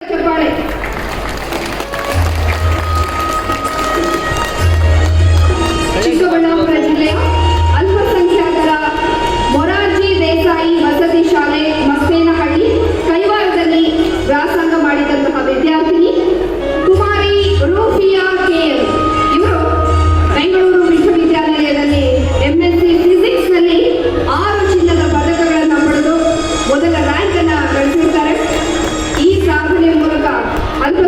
ಚಪ್ಪಾಳೆ. ಚಿಕ್ಕಬಳ್ಳಾಪುರ ಜಿಲ್ಲೆಯ ಅಲ್ಪಸಂಖ್ಯಾತರ ಮೊರಾರ್ಜಿ ದೇಸಾಯಿ ವಸತಿ ಶಾಲೆ ಮಸ್ತೇನಹಳ್ಳಿ ಕೈವಾರದಲ್ಲಿ ವ್ಯಾಸಂಗ ಮಾಡಿದಂತಹ ವಿದ್ಯಾರ್ಥಿನಿ ಕುಮಾರಿ ರೂಫಿಯಾ ಕೇರ್. ಇವರು ಬೆಂಗಳೂರು ವಿಶ್ವವಿದ್ಯಾನಿಲಯದಲ್ಲಿ ಎಂಎಸ್ಸಿ ಫಿಸಿಕ್ಸ್ ನಲ್ಲಿ 6 ಚಿನ್ನದ ಪದಕಗಳನ್ನು ಪಡೆದು ಮೊದಲ ರ್ಯಾಂಕ್ ಅನ್ನು ಗಳಿಸಿರ್ತಾರೆ. ಈ ಸಾಧನೆ ಮೂಲಕ ಅಲ್ಪ